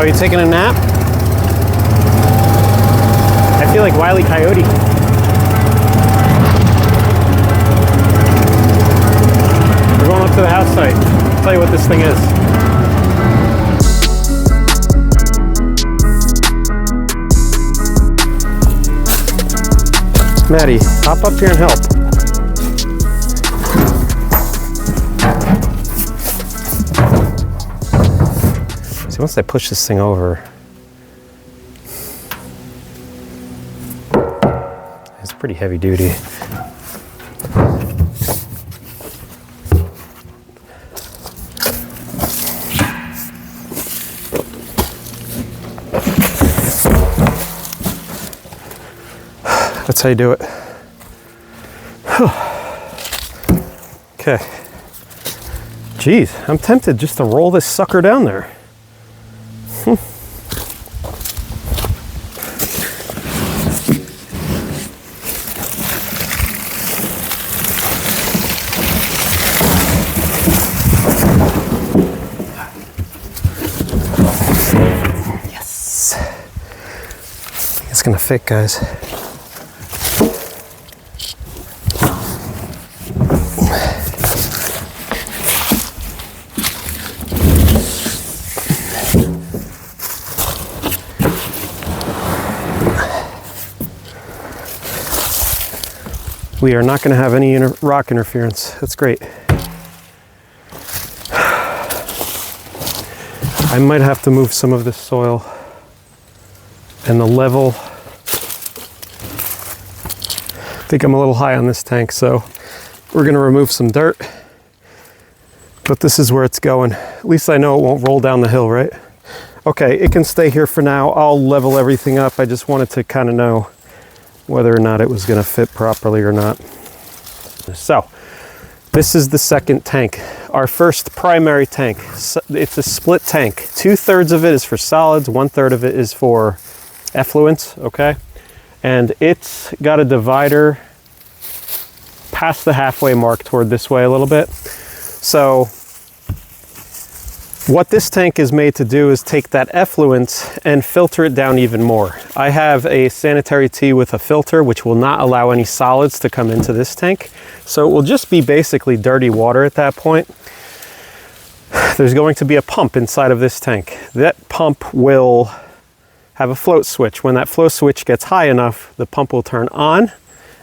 Oh, you taking a nap? I feel like Wile E. Coyote. We're going up to the house site. I'll tell you what this thing is. Maddie, hop up here and help. See, once I push this thing over, it's pretty heavy duty. That's how you do it. Okay. Geez, I'm tempted just to roll this sucker down there. Yes. I think it's gonna fit, guys. We are not going to have any rock interference. That's great. I might have to move some of this soil and the level. I think I'm a little high on this tank, so we're going to remove some dirt. But this is where it's going. At least I know it won't roll down the hill, right? Okay, it can stay here for now. I'll level everything up. I just wanted to kind of know whether or not it was going to fit properly or not. So this is the second tank, our first primary tank. It's a split tank. 2/3 of it is for solids, 1/3 of it is for effluents, okay? And it's got a divider past the halfway mark toward this way a little bit. So what this tank is made to do is take that effluent and filter it down even more. I have a sanitary tea with a filter which will not allow any solids to come into this tank. So it will just be basically dirty water at that point. There's going to be a pump inside of this tank. That pump will have a float switch. When that flow switch gets high enough, the pump will turn on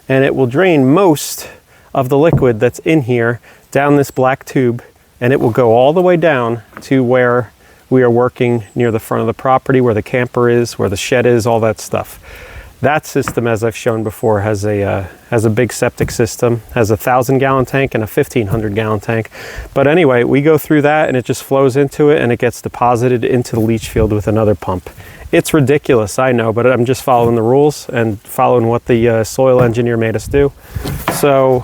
and it will drain most of the liquid that's in here down this black tube, and it will go all the way down to where we are working near the front of the property, where the camper is, where the shed is, all that stuff. That system, as I've shown before, has a big septic system, has a 1,000-gallon tank and a 1,500-gallon tank. But anyway, we go through that and it just flows into it and it gets deposited into the leach field with another pump. It's ridiculous, I know, but I'm just following the rules and following what the soil engineer made us do. So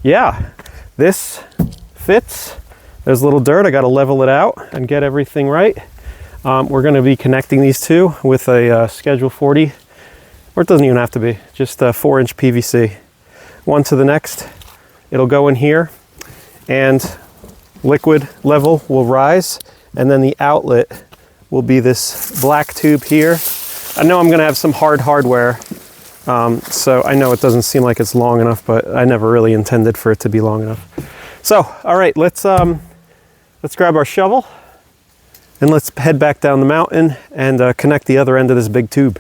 yeah, this fits. There's a little dirt. I got to level it out and get everything right. We're going to be connecting these two with a Schedule 40, or it doesn't even have to be, just a 4-inch PVC. One to the next. It'll go in here and liquid level will rise, and then the outlet will be this black tube here. I know I'm going to have some hardware, so I know it doesn't seem like it's long enough, but I never really intended for it to be long enough. So, all right, let's grab our shovel and let's head back down the mountain and connect the other end of this big tube.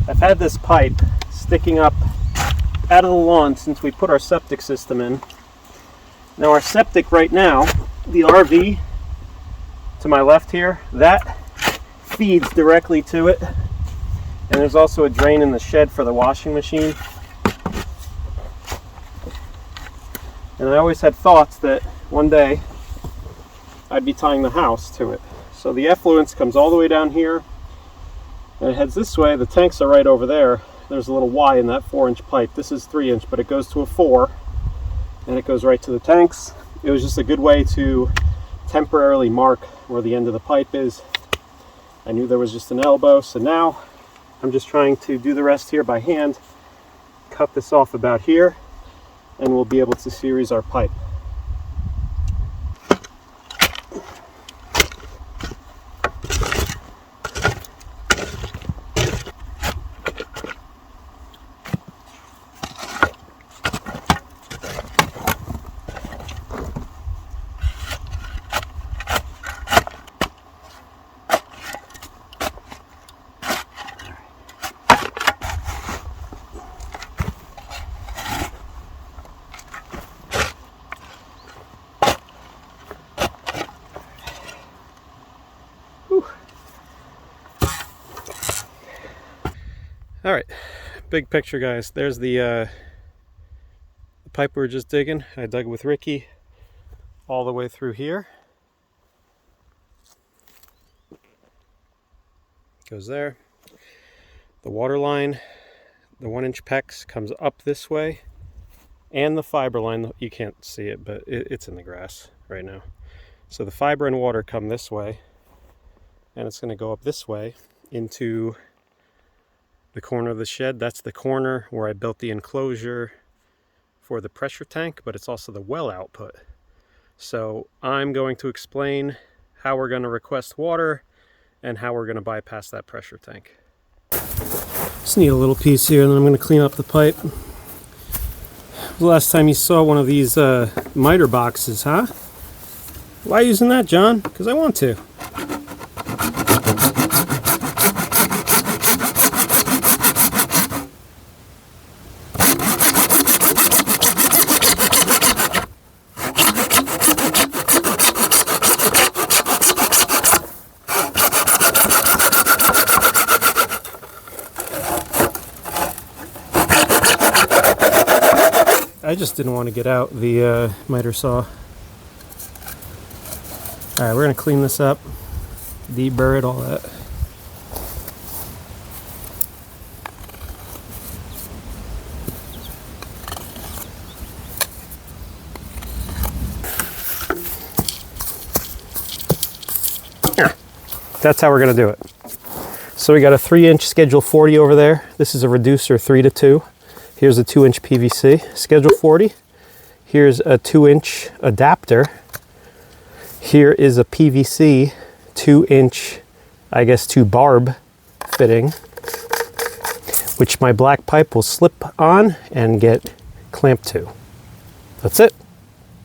I've had this pipe sticking up out of the lawn since we put our septic system in. Now our septic right now, the RV to my left here, that feeds directly to it, and there's also a drain in the shed for the washing machine. And I always had thoughts that one day I'd be tying the house to it. So the effluence comes all the way down here and it heads this way. The tanks are right over there. There's a little Y in that 4-inch pipe. This is 3-inch, but it goes to a 4 and it goes right to the tanks. It was just a good way to temporarily mark where the end of the pipe is. I knew there was just an elbow, so now I'm just trying to do the rest here by hand, cut this off about here, and we'll be able to series our pipe. All right, big picture, guys. There's the pipe we were just digging. I dug with Ricky all the way through here. Goes there. The water line, the 1-inch PEX comes up this way, and the fiber line, you can't see it, but it's in the grass right now. So the fiber and water come this way, and it's going to go up this way into the corner of the shed. That's the corner where I built the enclosure for the pressure tank, but it's also the well output. So I'm going to explain how we're going to request water and how we're going to bypass that pressure tank. Just need a little piece here, and then I'm going to clean up the pipe. The last time you saw one of these miter boxes, huh? Why using that, John? Because I want to. I just didn't want to get out the miter saw. Alright, we're going to clean this up, deburr it, all that. That's how we're going to do it. So we got a 3-inch Schedule 40 over there. This is a reducer 3-to-2. Here's a 2-inch PVC, Schedule 40. Here's a 2-inch adapter. Here is a PVC 2-inch, I guess 2-barb fitting, which my black pipe will slip on and get clamped to. That's it.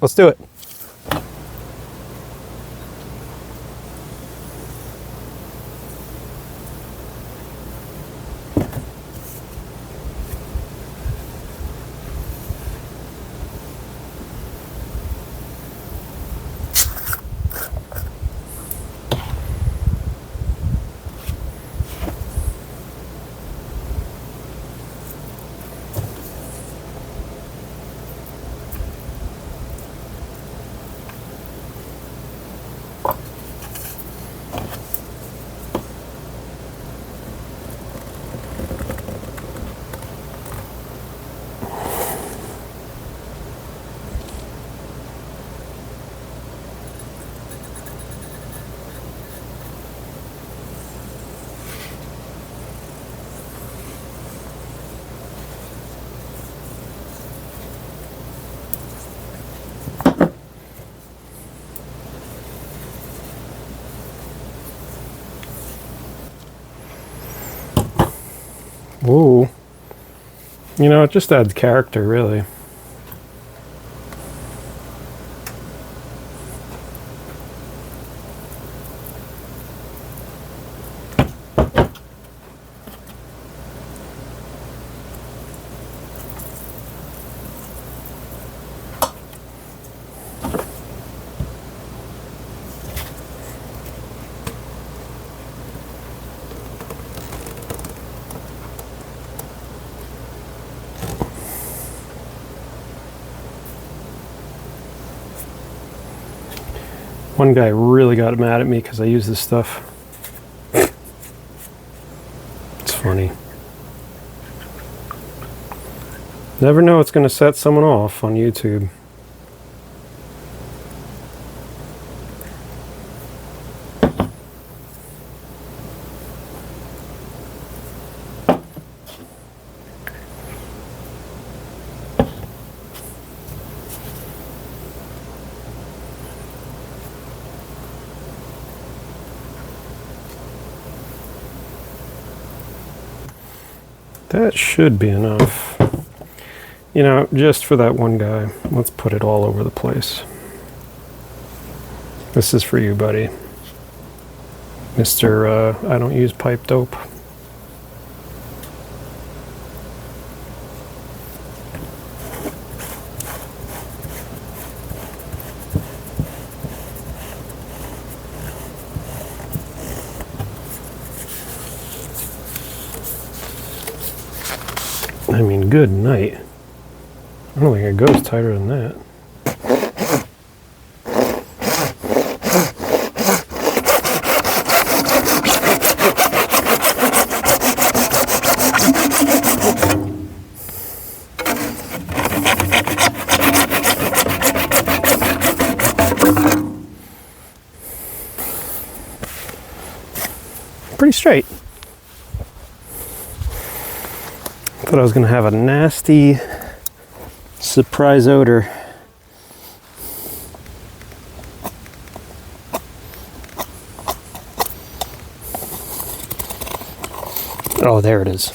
Let's do it. Ooh. You know, it just adds character, really. One guy really got mad at me because I use this stuff. It's funny. Never know it's going to set someone off on YouTube. That should be enough. You know, just for that one guy, let's put it all over the place. This is for you, buddy. Mr. I don't use pipe dope. I mean, good night. I don't think it goes tighter than that. Pretty straight. Thought I was going to have a nasty surprise odor. Oh, there it is.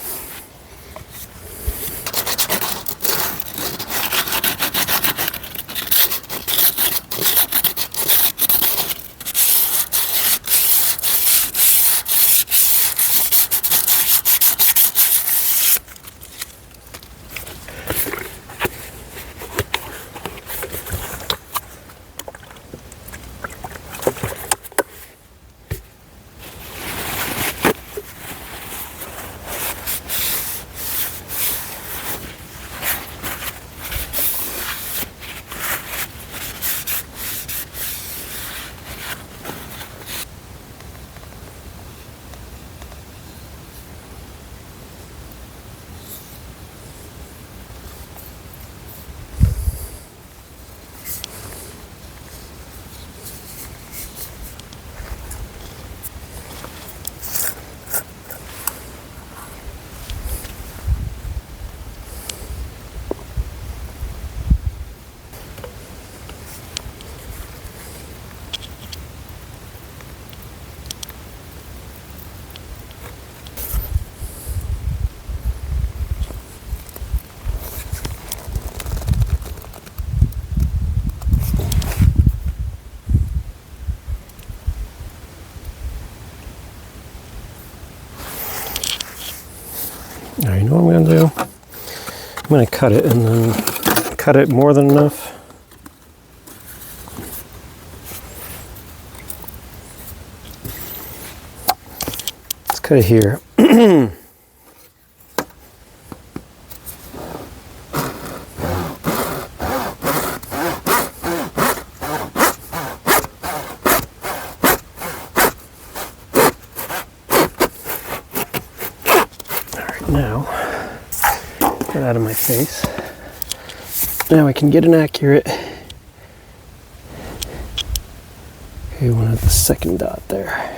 Now, you know what I'm going to do? I'm going to cut it and then cut it more than enough. Let's cut it here. Now, get out of my face. Now I can get an accurate. Okay, one at the second dot there.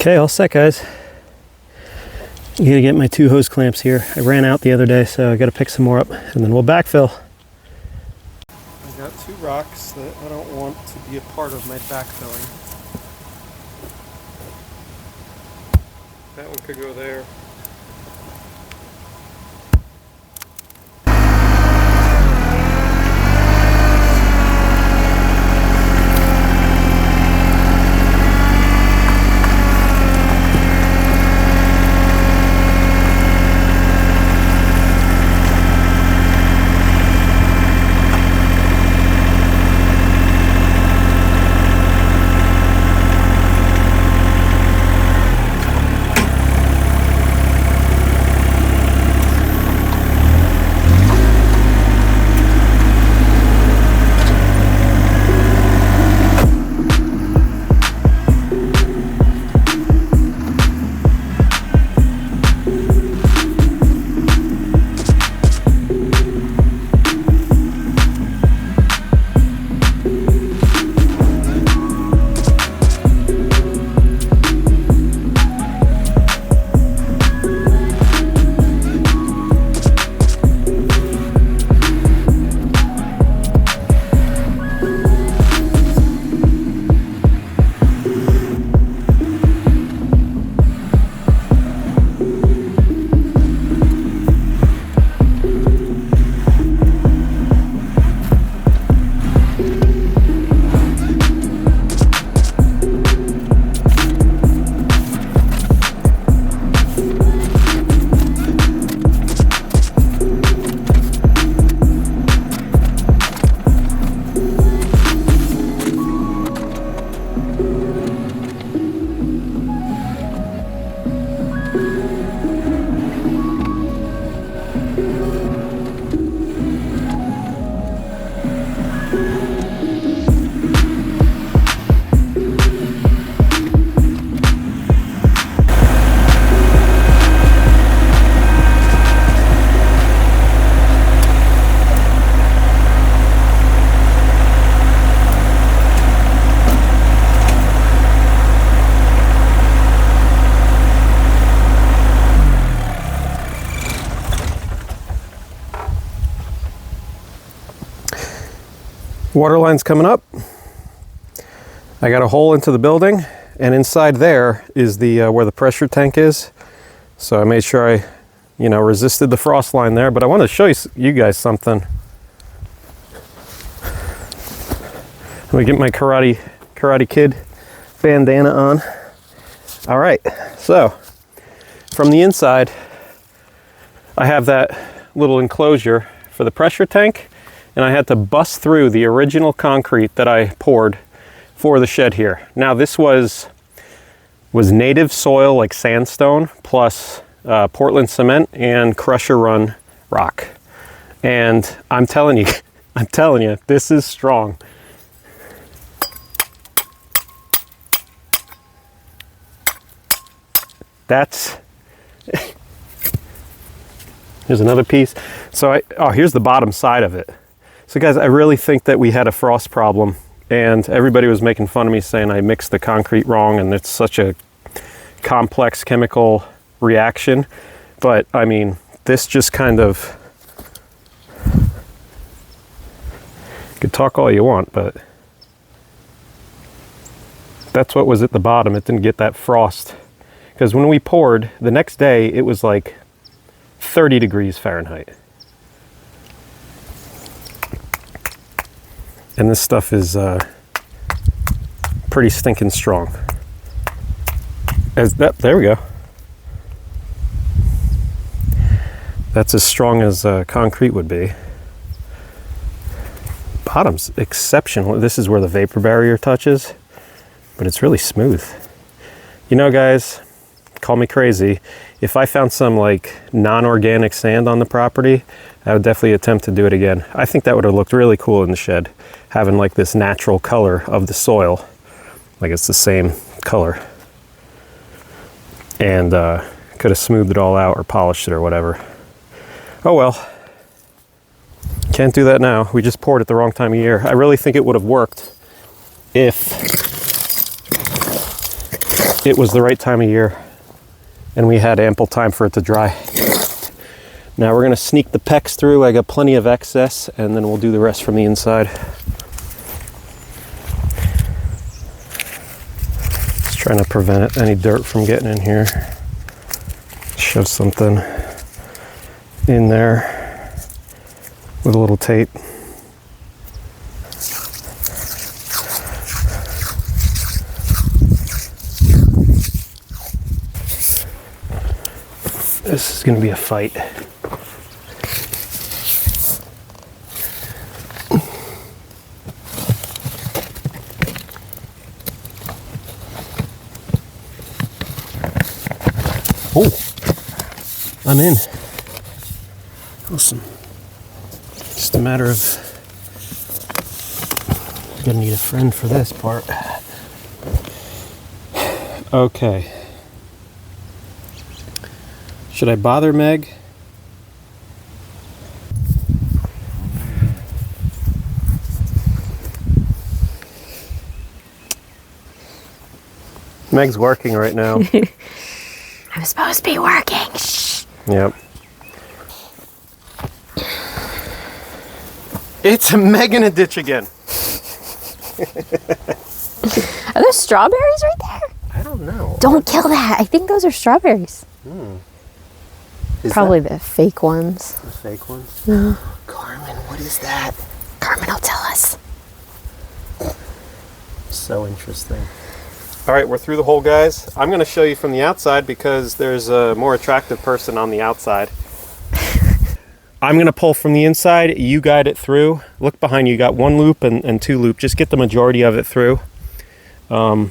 Okay, all set, guys. I'm gonna get my 2 hose clamps here. I ran out the other day, so I gotta pick some more up, and then we'll backfill. I got 2 rocks that I don't want to be a part of my backfilling. That one could go there. Water line's coming up. I got a hole into the building, and inside there is the where the pressure tank is. So I made sure I, resisted the frost line there. But I want to show you guys something. Let me get my Karate Kid bandana on. All right, so from the inside, I have that little enclosure for the pressure tank. And I had to bust through the original concrete that I poured for the shed here. Now this was native soil, like sandstone, plus Portland cement and crusher run rock. And I'm telling you, this is strong. That's, here's another piece. So here's the bottom side of it. So guys, I really think that we had a frost problem, and everybody was making fun of me saying I mixed the concrete wrong and it's such a complex chemical reaction. But I mean, this just kind of, you could talk all you want, but that's what was at the bottom. It didn't get that frost. Because when we poured, the next day it was like 30 degrees Fahrenheit. And this stuff is pretty stinking strong. There we go. That's as strong as concrete would be. Bottom's exceptional. This is where the vapor barrier touches, but it's really smooth. You know, guys, call me crazy. If I found some like non-organic sand on the property, I would definitely attempt to do it again. I think that would have looked really cool in the shed, having like this natural color of the soil, like it's the same color, and could have smoothed it all out or polished it or whatever. Oh well, can't do that now. We just poured it the wrong time of year. I really think it would have worked if it was the right time of year. and we had ample time for it to dry. Now we're gonna sneak the PEX through. I got plenty of excess, and then we'll do the rest from the inside. Just trying to prevent any dirt from getting in here. Shove something in there with a little tape. This is going to be a fight. Oh, I'm in. Awesome. Just a matter of, I'm gonna need a friend for this part. Okay. Should I bother Meg? Meg's working right now. I'm supposed to be working. Shh. Yep. It's a Meg in a ditch again. Are there strawberries right there? I don't know. Don't kill that. I think those are strawberries. Is Probably that the fake ones. the fake ones? Yeah. Carmen, what is that? Carmen will tell us. So interesting. All right, we're through the hole, guys. I'm going to show you from the outside because there's a more attractive person on the outside. I'm going to pull from the inside. You guide it through. Look behind you. You got one loop and two loop. Just get the majority of it through. Okay.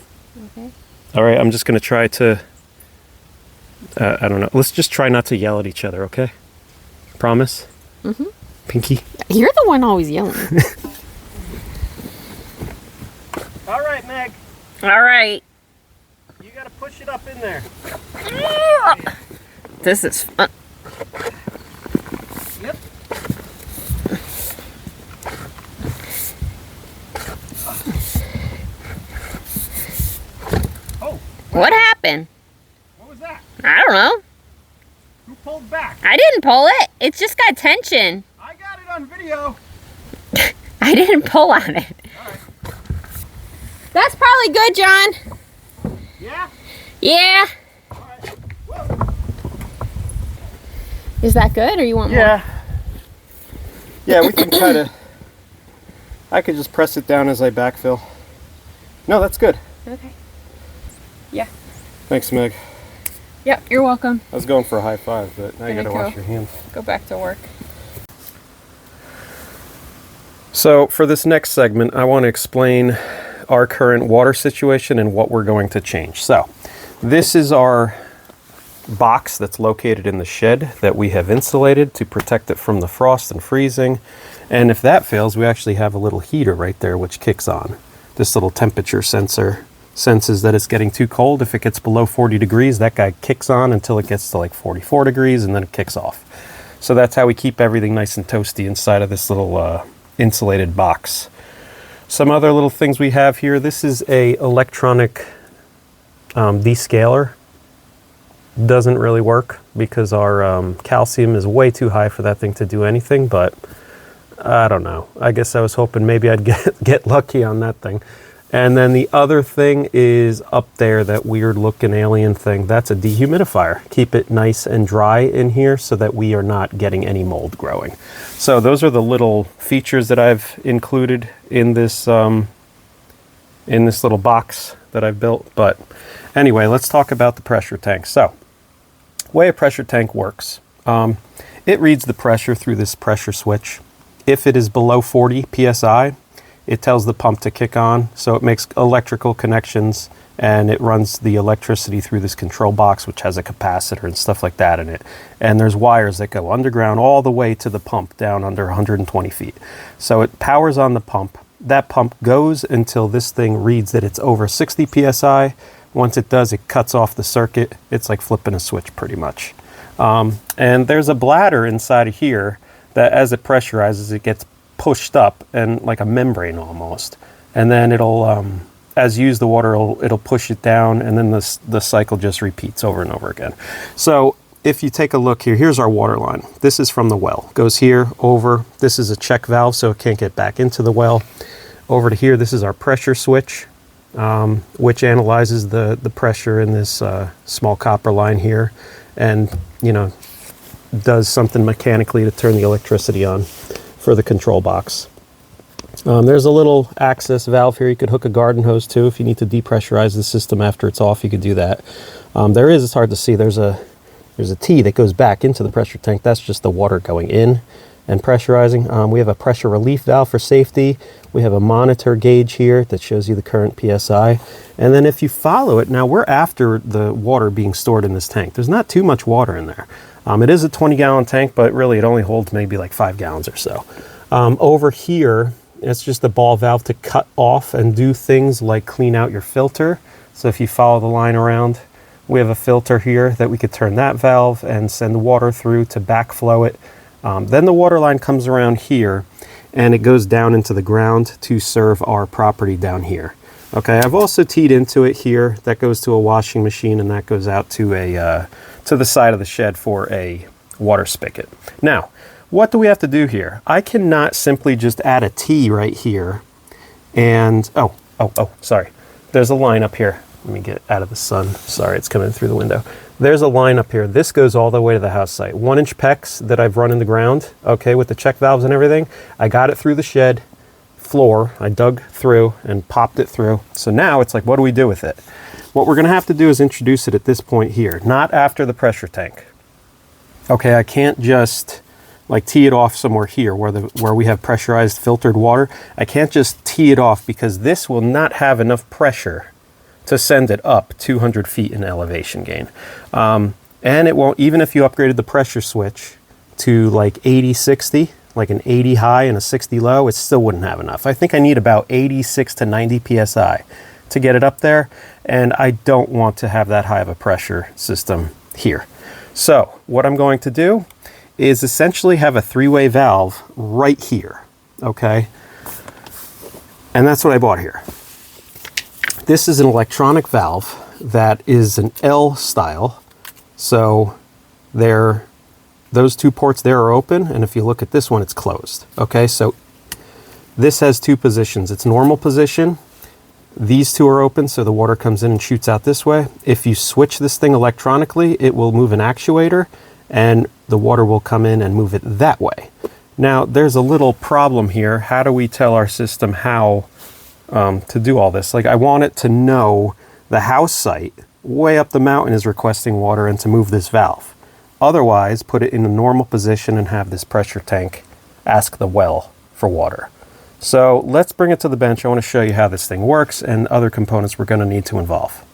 All right, I'm just going to try to... I don't know. Let's just try not to yell at each other, okay? Promise? Mm-hmm. Pinky? You're the one always yelling. All right, Meg. All right. You got to push it up in there. This is fun. Yep. Oh. What happened? What was that? I don't know. Who pulled back? I didn't pull it. It's just got tension. I got it on video. I didn't pull on it. All right. That's probably good, John. Yeah? Yeah. All right. Whoa. Is that good or you want more? Yeah. Yeah, we can try to... I could just press it down as I backfill. No, that's good. Okay. Yeah. Thanks, Meg. Yep, you're welcome. I was going for a high five, but now you There gotta you wash go. your hands. Go back to work. So for this next segment, I want to explain our current water situation and what we're going to change. So this is our box that's located in the shed that we have insulated to protect it from the frost and freezing. And if that fails, we actually have a little heater right there which kicks on. This little temperature sensor senses that it's getting too cold. If it gets below 40 degrees, that guy kicks on until it gets to like 44 degrees and then it kicks off. So that's how we keep everything nice and toasty inside of this little insulated box. Some other little things we have here. This is a electronic descaler. Doesn't really work because our calcium is way too high for that thing to do anything, but I don't know. I guess I was hoping maybe I'd get lucky on that thing. And then the other thing is up there, that weird looking alien thing. That's a dehumidifier. Keep it nice and dry in here so that we are not getting any mold growing. So those are the little features that I've included in this little box that I've built. But anyway, let's talk about the pressure tank. So way a pressure tank works. It reads the pressure through this pressure switch. If it is below 40 psi, it tells the pump to kick on, so it makes electrical connections and it runs the electricity through this control box, which has a capacitor and stuff like that in it. And there's wires that go underground all the way to the pump down under 120 feet. So it powers on the pump. That pump goes until this thing reads that it's over 60 psi. Once it does, it cuts off the circuit. It's like flipping a switch pretty much. And there's a bladder inside of here that as it pressurizes, it gets pushed up and like a membrane almost. And then it'll, as used, the water it'll push it down, and then the cycle just repeats over and over again. So if you take a look here, here's our water line. This is from the well. Goes here, over. This is a check valve, so it can't get back into the well. Over to here, this is our pressure switch, which analyzes the pressure in this small copper line here, and, you know, does something mechanically to turn the electricity on for the control box. There's a little access valve here you could hook a garden hose to if you need to depressurize the system after it's off. You could do that. It's hard to see, there's a T that goes back into the pressure tank. That's just the water going in and pressurizing. We have a pressure relief valve for safety. We have a monitor gauge here that shows you the current PSI. And then if you follow it, now we're after the water being stored in this tank. There's not too much water in there. It is a 20-gallon tank, but really it only holds maybe like 5 gallons or so. Over here, it's just a ball valve to cut off and do things like clean out your filter. So if you follow the line around, we have a filter here that we could turn that valve and send the water through to backflow it. Then the water line comes around here and it goes down into the ground to serve our property down here. Okay, I've also teed into it here. That goes to a washing machine, and that goes out to to the side of the shed for a water spigot. Now, what do we have to do here? I cannot simply just add a T right here and, sorry. There's a line up here. Let me get out of the sun. Sorry, it's coming through the window. There's a line up here. This goes all the way to the house site. 1-inch PEX that I've run in the ground, okay, with the check valves and everything. I got it through the shed floor. I dug through and popped it through. So now it's like, what do we do with it? What we're gonna have to do is introduce it at this point here, not after the pressure tank. Okay, I can't just like tee it off somewhere here where we have pressurized filtered water. I can't just tee it off because this will not have enough pressure to send it up 200 feet in elevation gain. And it won't, even if you upgraded the pressure switch to like 80-60, like an 80 high and a 60 low, it still wouldn't have enough. I think I need about 86 to 90 PSI to get it up there, and I don't want to have that high of a pressure system here. So what I'm going to do is essentially have a 3-way valve right here, okay? And that's what I bought here. This is an electronic valve that is an L style. So those 2 ports there are open, and if you look at this one, it's closed. Okay, so this has 2 positions. It's normal position. These 2 are open, so the water comes in and shoots out this way. If you switch this thing electronically, it will move an actuator, and the water will come in and move it that way. Now, there's a little problem here. How do we tell our system how to do all this? Like, I want it to know the house site way up the mountain is requesting water and to move this valve. Otherwise, put it in a normal position and have this pressure tank ask the well for water. So let's bring it to the bench. I want to show you how this thing works and other components we're going to need to involve.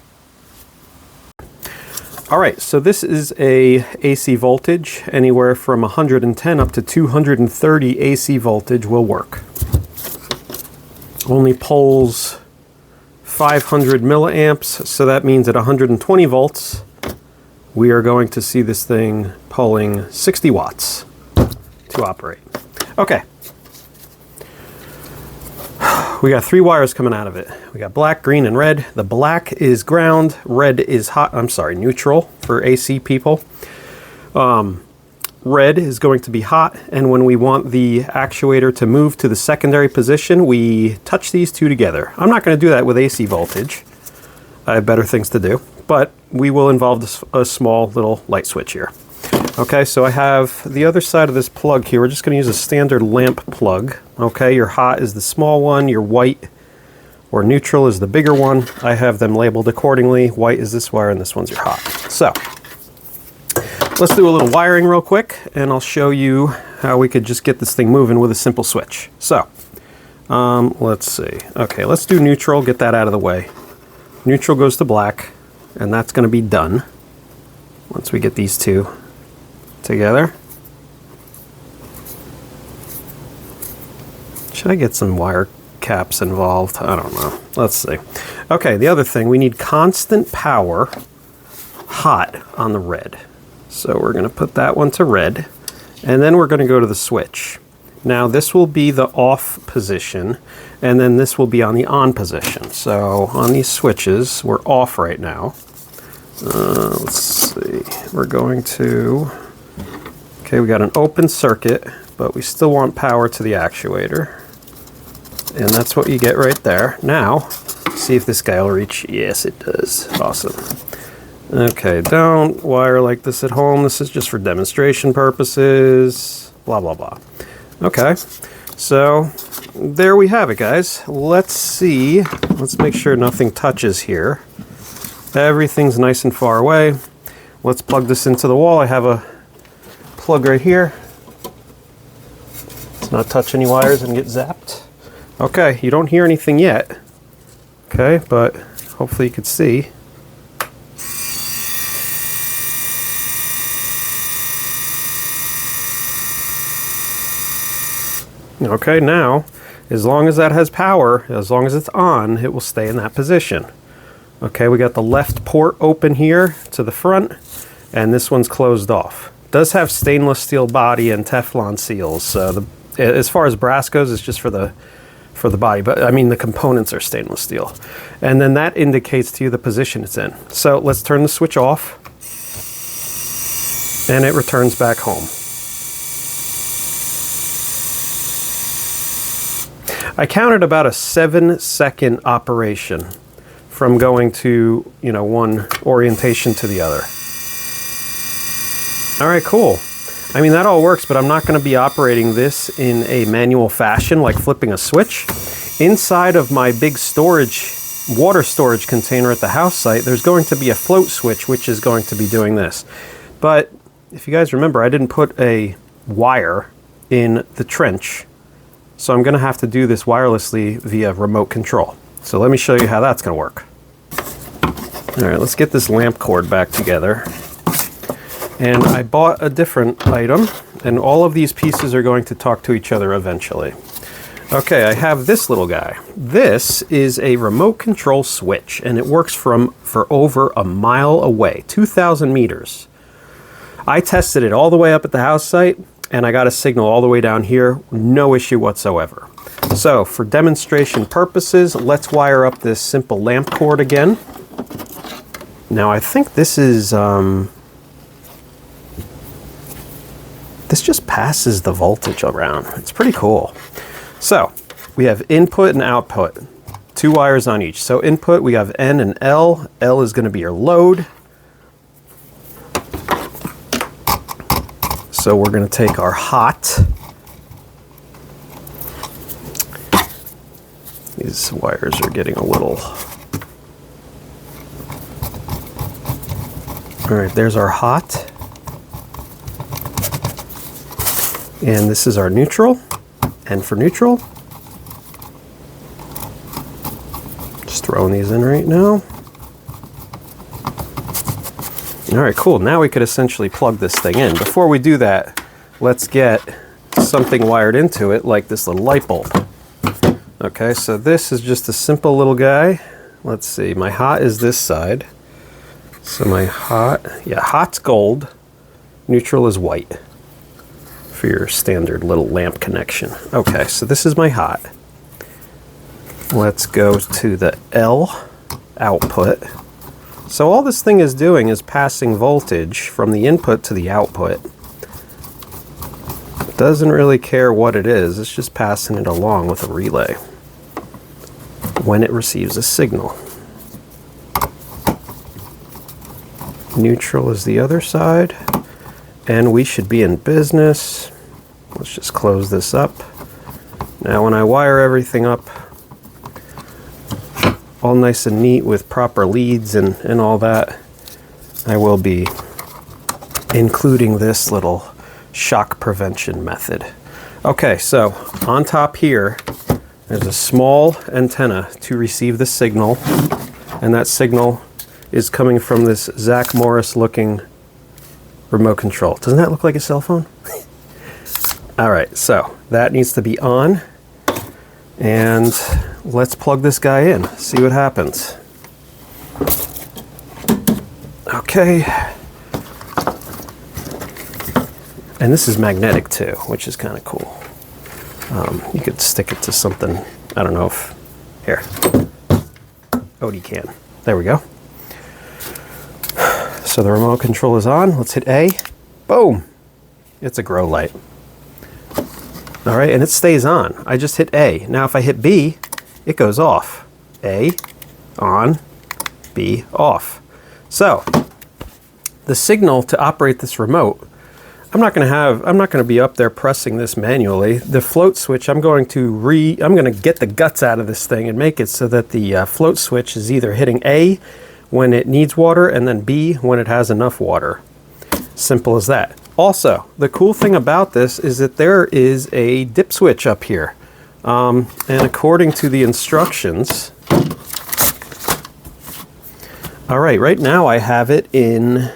All right, so this is a AC voltage. Anywhere from 110 up to 230 AC voltage will work. Only pulls 500 milliamps, so that means at 120 volts, we are going to see this thing pulling 60 watts to operate. Okay. We got 3 wires coming out of it. We got black, green, and red. The black is ground, red is neutral for AC people. Red is going to be hot, and when we want the actuator to move to the secondary position, we touch these 2 together. I'm not going to do that with AC voltage. I have better things to do, but we will involve a small little light switch here. Okay, so I have the other side of this plug here. We're just going to use a standard lamp plug. Okay, your hot is the small one, your white or neutral is the bigger one. I have them labeled accordingly. White is this wire and this one's your hot. So let's do a little wiring real quick and I'll show you how we could just get this thing moving with a simple switch. So let's see. Okay, let's do neutral, get that out of the way. Neutral goes to black, and that's going to be done once we get these 2 together. Should I get some wire caps involved? I don't know. Let's see. Okay, the other thing, we need constant power hot on the red. So we're going to put that one to red, and then we're going to go to the switch. Now this will be the off position, and then this will be on the on position. So on these switches, we're off right now. Let's see, we're going to, okay, we got an open circuit, but we still want power to the actuator. And that's what you get right there. Now, see if this guy will reach. Yes, it does. Awesome. Okay, don't wire like this at home. This is just for demonstration purposes. Blah, blah, blah. Okay, so there we have it, guys. Let's see. Let's make sure nothing touches here. Everything's nice and far away. Let's plug this into the wall. I have a plug right here. Let's not touch any wires and get zapped. Okay, you don't hear anything yet. Okay, but hopefully you could see. Okay, now, as long as that has power, as long as it's on, it will stay in that position. Okay, we got the left port open here to the front, and this one's closed off. It does have stainless steel body and Teflon seals. So as far as brass goes, it's just for the body, but I mean the components are stainless steel. And then that indicates to you the position it's in. So let's turn the switch off, and it returns back home. I counted about a 7-second operation from going to, one orientation to the other. All right, cool. I mean, that all works, but I'm not going to be operating this in a manual fashion like flipping a switch. Inside of my big water storage container at the house site, there's going to be a float switch, which is going to be doing this. But if you guys remember, I didn't put a wire in the trench. So I'm going to have to do this wirelessly via remote control. So let me show you how that's going to work. All right, let's get this lamp cord back together. And I bought a different item, and all of these pieces are going to talk to each other eventually. Okay, I have this little guy. This is a remote control switch, and it works for over a mile away, 2,000 meters. I tested it all the way up at the house site, and I got a signal all the way down here, no issue whatsoever. So for demonstration purposes, let's wire up this simple lamp cord again. Now I think this is, this just passes the voltage around. It's pretty cool. So we have input and output, 2 wires on each. So input, we have N and L. L is going to be your load. So we're going to take our hot. These wires are getting a little... All right, there's our hot. And this is our neutral. And for neutral, just throwing these in right now. All right, cool. Now we could essentially plug this thing in. Before we do that, let's get something wired into it, like this little light bulb. Okay, so this is just a simple little guy. Let's see, my hot is this side. So my hot, hot's gold, neutral is white for your standard little lamp connection. Okay, so this is my hot. Let's go to the L output. So all this thing is doing is passing voltage from the input to the output. It doesn't really care what it is, it's just passing it along with a relay when it receives a signal. Neutral is the other side, and we should be in business. Let's just close this up. Now when I wire everything up, all nice and neat with proper leads and all that, I will be including this little shock prevention method. Okay, so on top here, there's a small antenna to receive the signal, and that signal is coming from this Zach Morris looking remote control. Doesn't that look like a cell phone? All right, so that needs to be on, and let's plug this guy in, see what happens. Okay. And this is magnetic too, which is kind of cool. You could stick it to something, I don't know if, here, Odie can. There we go. So the remote control is on. Let's hit A. Boom. It's a grow light. All right, and it stays on. I just hit A. Now if I hit B, it goes off. A, on, B, off. So the signal to operate this remote, I'm not going to be up there pressing this manually. The float switch, I'm going to get the guts out of this thing and make it so that the float switch is either hitting A when it needs water and then B when it has enough water. Simple as that. Also, the cool thing about this is that there is a dip switch up here. And according to the instructions, all right, right now I have it in,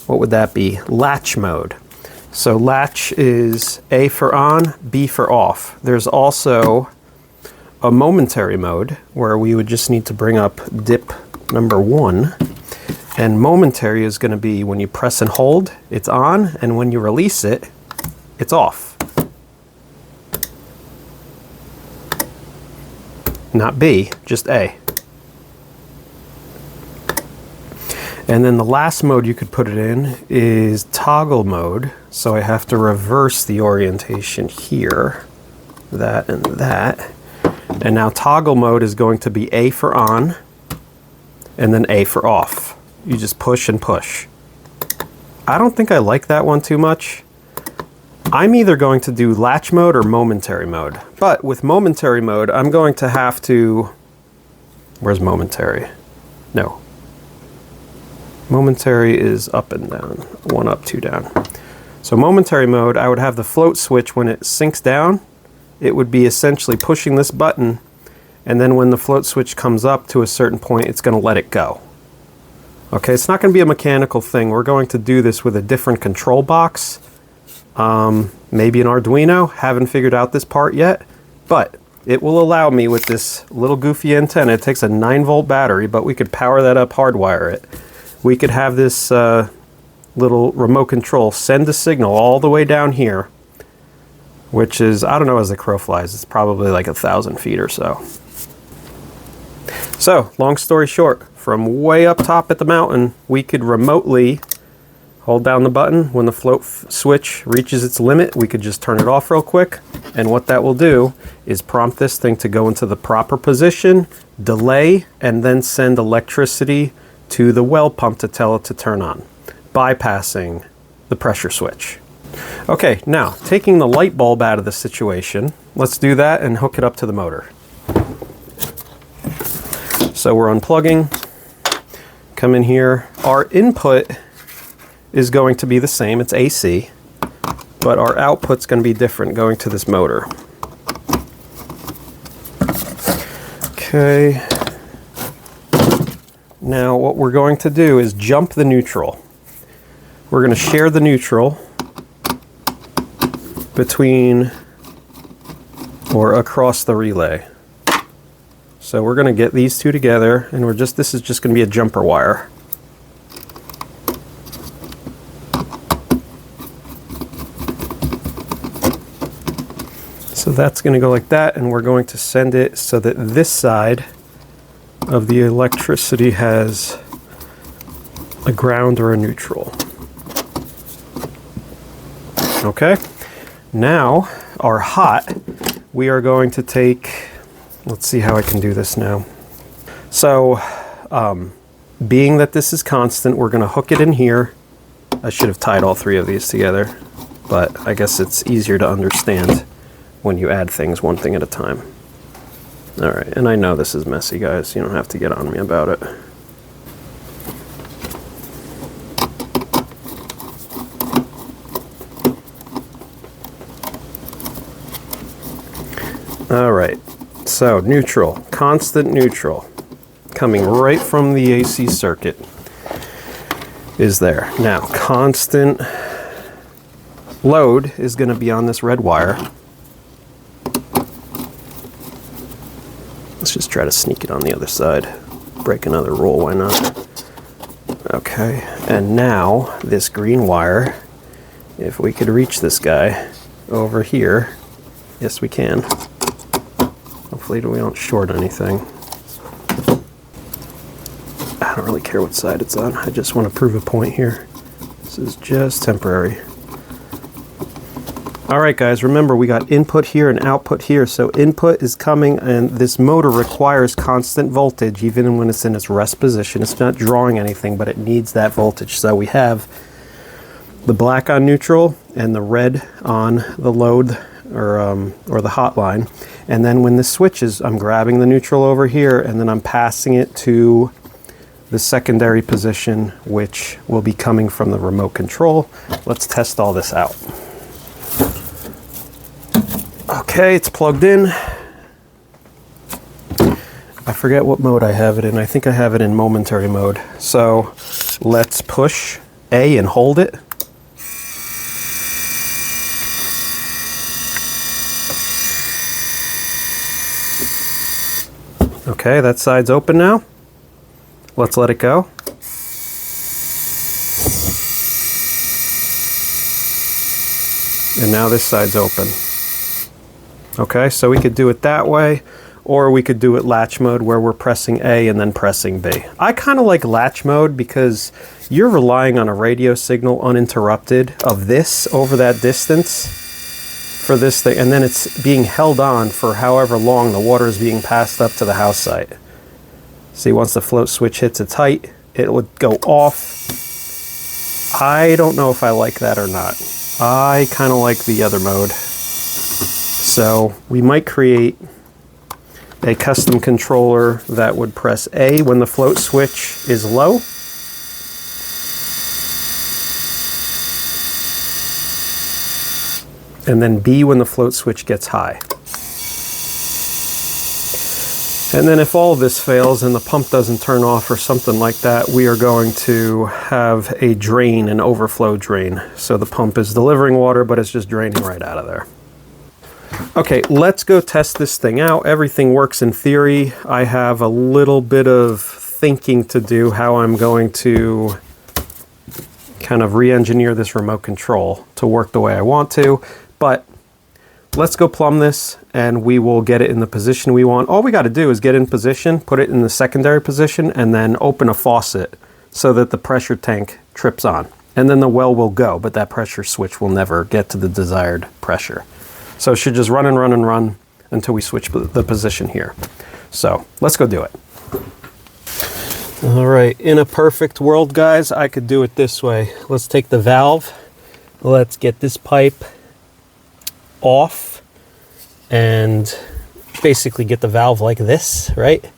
what would that be? Latch mode. So latch is A for on, B for off. There's also a momentary mode where we would just need to bring up dip number 1. And momentary is going to be when you press and hold, it's on, and when you release it, it's off. Not B, just A. And then the last mode you could put it in is toggle mode. So I have to reverse the orientation here, that and that. And now toggle mode is going to be A for on, and then A for off. You just push and push. I don't think I like that one too much. I'm either going to do latch mode or momentary mode. But with momentary mode, I'm going to have to... Where's momentary? No. Momentary is up and down. 1 up, 2 down. So momentary mode, I would have the float switch when it sinks down. It would be essentially pushing this button, and then when the float switch comes up to a certain point, it's going to let it go. Okay, it's not going to be a mechanical thing. We're going to do this with a different control box. Maybe an Arduino. Haven't figured out this part yet, but it will allow me with this little goofy antenna. It takes a 9-volt battery, but we could power that up, hardwire it. We could have this little remote control send a signal all the way down here, which is, I don't know as the crow flies, it's probably like 1,000 feet or so. So, long story short, from way up top at the mountain, we could remotely hold down the button. When the float switch reaches its limit, we could just turn it off real quick. And what that will do is prompt this thing to go into the proper position, delay, and then send electricity to the well pump to tell it to turn on, bypassing the pressure switch. Okay, now, taking the light bulb out of the situation, let's do that and hook it up to the motor. So we're unplugging, come in here. Our input is going to be the same, it's AC, but our output's going to be different going to this motor. Okay. Now what we're going to do is jump the neutral. We're going to share the neutral between or across the relay. So we're going to get these two together, and this is just going to be a jumper wire. So that's going to go like that, and we're going to send it so that this side of the electricity has a ground or a neutral. Okay, now our hot, we are going to take, let's see how I can do this now. So being that this is constant, we're going to hook it in here. I should have tied all 3 of these together, but I guess it's easier to understand when you add things one thing at a time. All right, and I know this is messy, guys. You don't have to get on me about it. All right, so neutral, constant neutral, coming right from the AC circuit is there. Now, constant load is going to be on this red wire. Let's just try to sneak it on the other side. Break another rule, why not? Okay, and now this green wire, if we could reach this guy over here, Yes, we can. Hopefully we don't short anything. I don't really care what side it's on. I just want to prove a point here. This is just temporary. All right, guys, remember we got input here and output here. So input is coming, and this motor requires constant voltage even when it's in its rest position. It's not drawing anything, but it needs that voltage. So we have the black on neutral and the red on the load or the hot line. And then when this switches, I'm grabbing the neutral over here and then I'm passing it to the secondary position, which will be coming from the remote control. Let's test all this out. Okay, it's plugged in. I forget what mode I have it in. I think I have it in momentary mode. So let's push A and hold it. Okay, that side's open now. Let's let it go. And now this side's open. Okay, so we could do it that way, or we could do it latch mode where we're pressing A and then pressing B. I kind of like latch mode because you're relying on a radio signal uninterrupted of this over that distance for this thing, and then it's being held on for however long the water is being passed up to the house site. See, once the float switch hits its height, it would go off. I don't know if I like that or not. I kind of like the other mode. So we might create a custom controller that would press A when the float switch is low. And then B when the float switch gets high. And then if all of this fails and the pump doesn't turn off or something like that, we are going to have a drain, an overflow drain. So the pump is delivering water, but it's just draining right out of there. Okay, let's go test this thing out. Everything works in theory. I have a little bit of thinking to do how I'm going to kind of re-engineer this remote control to work the way I want to, but let's go plumb this and we will get it in the position we want. All we got to do is get in position, put it in the secondary position, and then open a faucet so that the pressure tank trips on. And then the well will go, but that pressure switch will never get to the desired pressure. So it should just run and run and run until we switch the position here. So let's go do it. All right, in a perfect world, guys, I could do it this way. Let's take the valve. Let's get this pipe off and basically get the valve like this, right?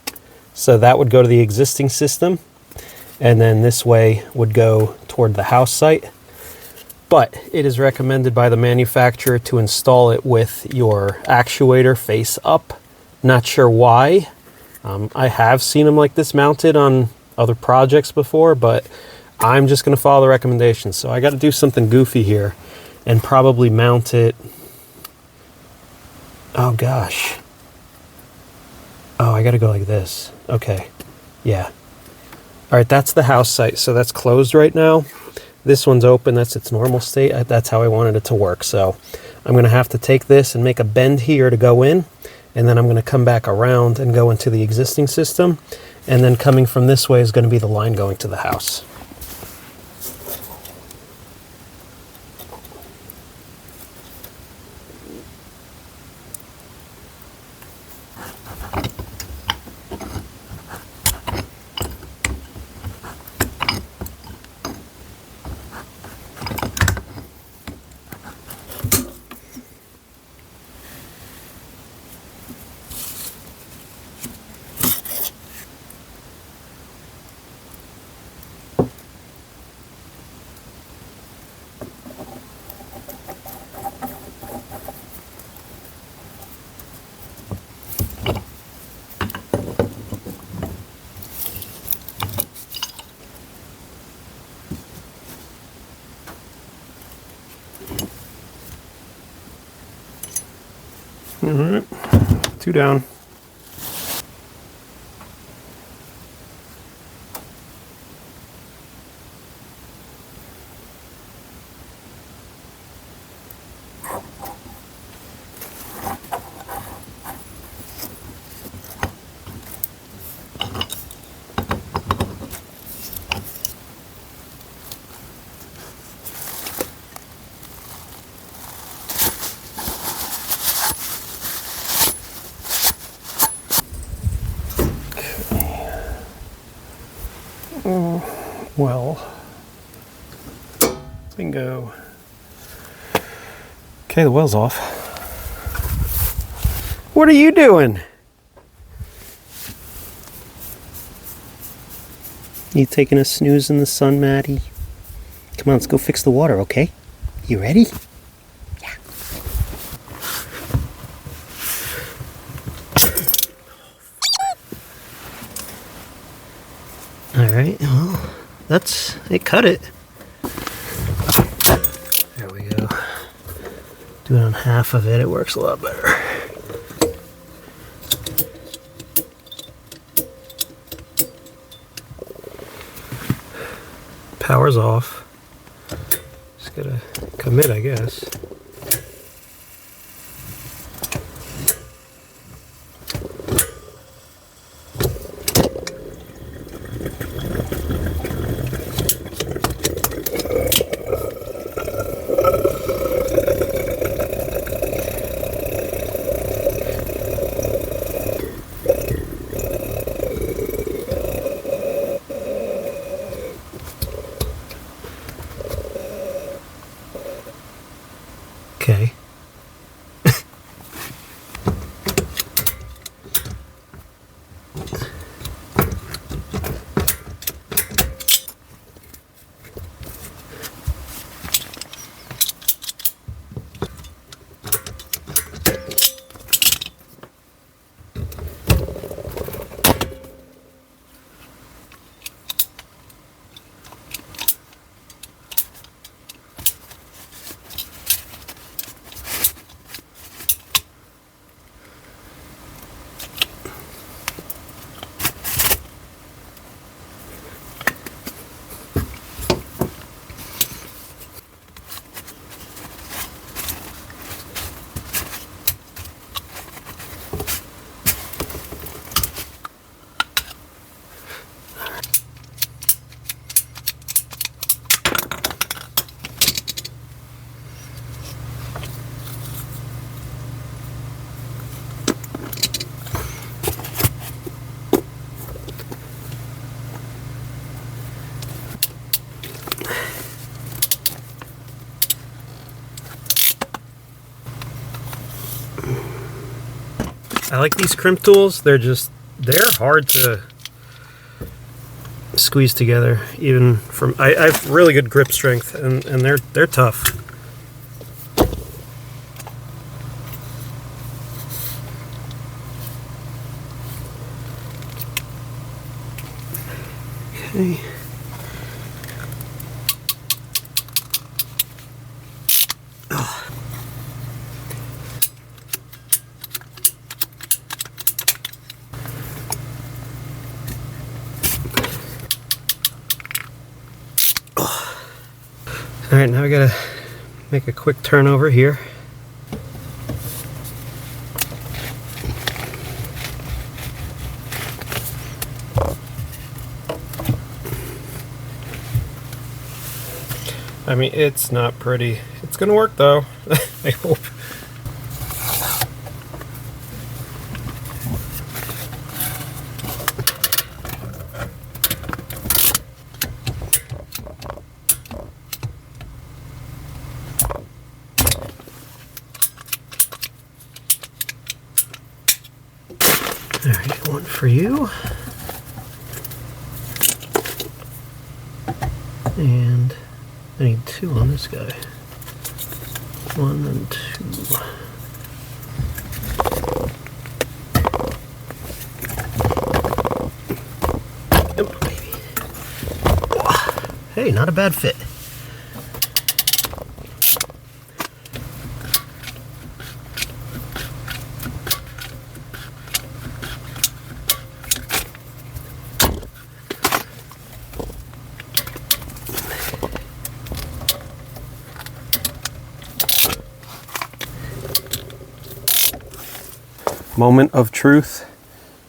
So that would go to the existing system, and then this way would go toward the house site. But it is recommended by the manufacturer to install it with your actuator face up. Not sure why. I have seen them like this mounted on other projects before, but I'm just going to follow the recommendations. So I got to do something goofy here and probably mount it. Oh gosh. Oh, I got to go like this. Okay. Yeah. All right, that's the house site. So that's closed right now. This one's open, that's its normal state. That's how I wanted it to work. So I'm gonna have to take this and make a bend here to go in, and then I'm gonna come back around and go into the existing system. And then coming from this way is gonna be the line going to the house. All right, 2 down. well. Bingo. Okay, the well's off. What are you doing? You taking a snooze in the sun, Maddie? Come on, let's go fix the water, okay? You ready? Yeah. Alright, well, it cut it. There we go. Do it on half of it, it works a lot better. Power's off. Just gotta commit, I guess. Okay. I like these crimp tools. They're hard to squeeze together. Even from I have really good grip strength, and they're tough. Okay. Alright, now I gotta make a quick turn over here. I mean, it's not pretty. It's gonna work though, I hope. Alright, one for you. And I need two on this guy. One and two. Oh, baby. Hey, not a bad fit. Moment of truth.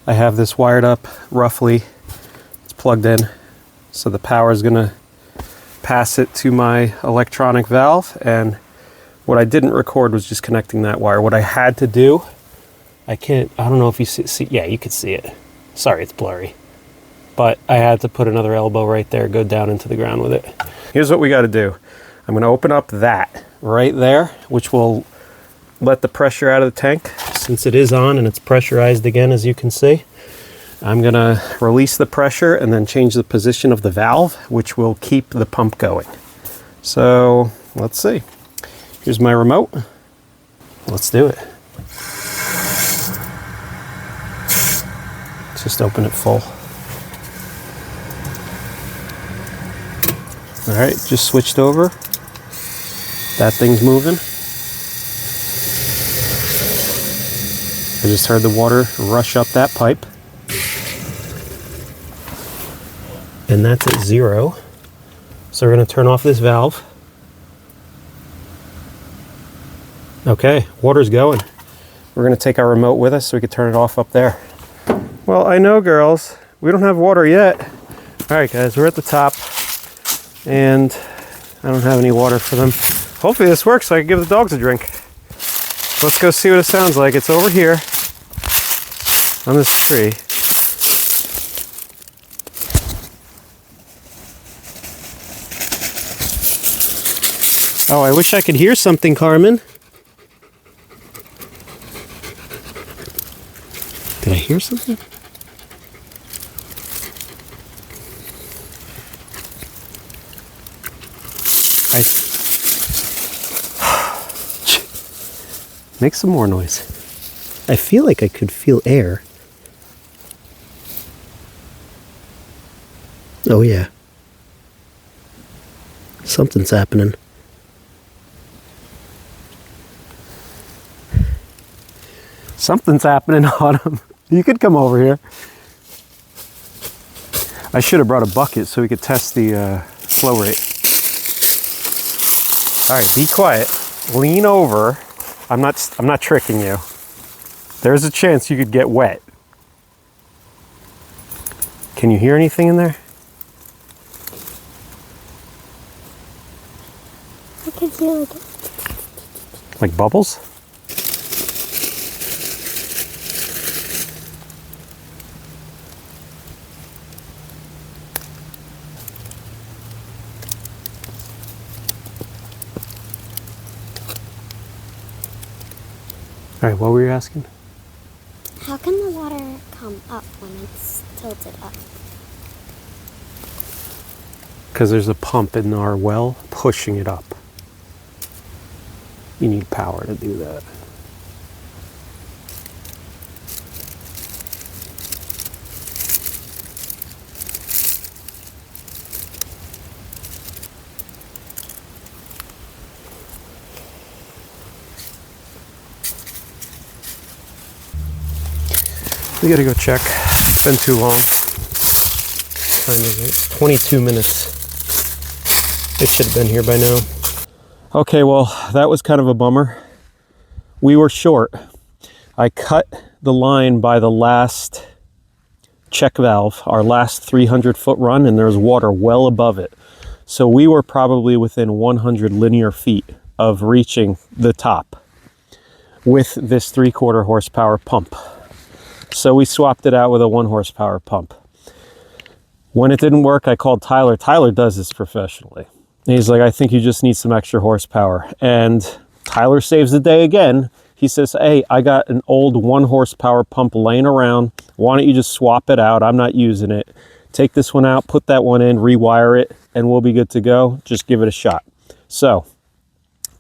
I have this wired up roughly. It's plugged in, so the power is gonna pass it to my electronic valve, and what I didn't record was just connecting that wire. What I had to do, I don't know if you see yeah, you could see it. Sorry, it's blurry. but I had to put another elbow right there, go down into the ground with it. Here's what we got to do. I'm going to open up that right there, which will let the pressure out of the tank. Since it is on and it's pressurized again, as you can see, I'm going to release the pressure and then change the position of the valve, which will keep the pump going. So let's see. Here's my remote. Let's do it. Let's just open it full. All right, just switched over. That thing's moving. I just heard the water rush up that pipe. And that's at 0. So we're going to turn off this valve. Okay, water's going. We're going to take our remote with us so we can turn it off up there. Well, I know, girls, we don't have water yet. All right, guys, we're at the top, and I don't have any water for them. Hopefully this works so I can give the dogs a drink. Let's go see what it sounds like. It's over here on this tree. Oh, I wish I could hear something, Carmen. Did I hear something? Make some more noise. I feel like I could feel air. Oh yeah. Something's happening. Something's happening, Autumn. You could come over here. I should have brought a bucket so we could test the flow rate. All right, be quiet. Lean over. I'm not tricking you. There's a chance you could get wet. Can you hear anything in there? I can hear it. Like bubbles? All right, what were you asking? How can the water come up when it's tilted up? Because there's a pump in our well pushing it up. You need power to do that. We gotta go check. It's been too long. What time is it? 22 minutes. They should have been here by now. Okay, well, that was kind of a bummer. We were short. I cut the line by the last check valve, our last 300-foot run, and there's water well above it. So we were probably within 100 linear feet of reaching the top with this 3/4 horsepower pump. So we swapped it out with a 1 horsepower pump. When it didn't work, I called Tyler. Tyler does this professionally. And he's like, I think you just need some extra horsepower. And Tyler saves the day again. He says, hey, I got an old 1 horsepower pump laying around. Why don't you just swap it out? I'm not using it. Take this one out, put that one in, rewire it, and we'll be good to go. Just give it a shot. So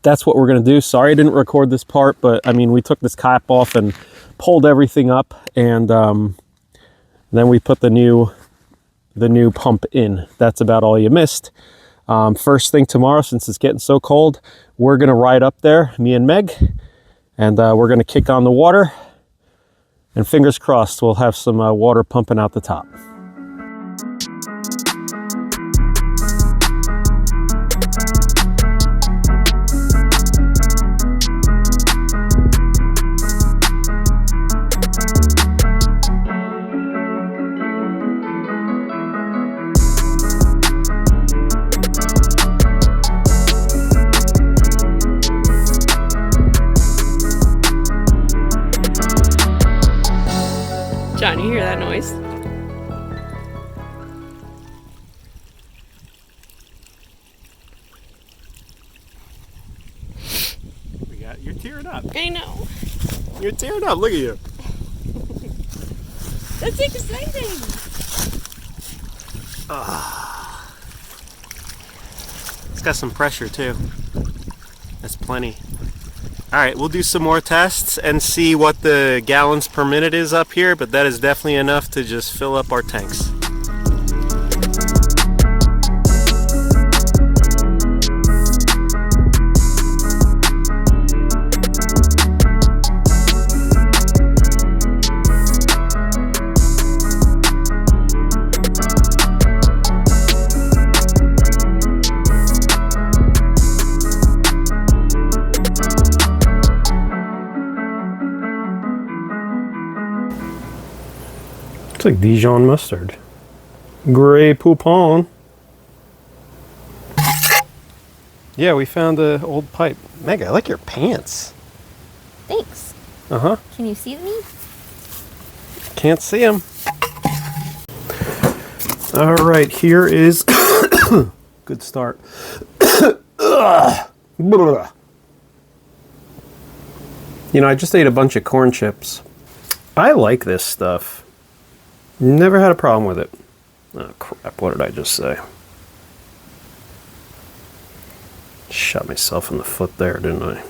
that's what we're going to do. Sorry I didn't record this part, but I mean, we took this cap off and pulled everything up, and then we put the new pump in. That's about all you missed. First thing tomorrow, since it's getting so cold, we're gonna ride up there, me and Meg, and we're gonna kick on the water, and fingers crossed we'll have some water pumping out the top. John, you hear that noise? You're tearing up. Look at you. That's exciting. It's got some pressure too. That's plenty. All right, we'll do some more tests and see what the gallons per minute is up here, but that is definitely enough to just fill up our tanks. Looks like Dijon mustard. Grey Poupon. Yeah, we found an old pipe. Meg, I like your pants. Thanks. Uh-huh. Can you see me? Can't see them. All right, here is... Good start. You know, I just ate a bunch of corn chips. I like this stuff. Never had a problem with it. Oh crap, what did I just say? Shot myself in the foot there, didn't I?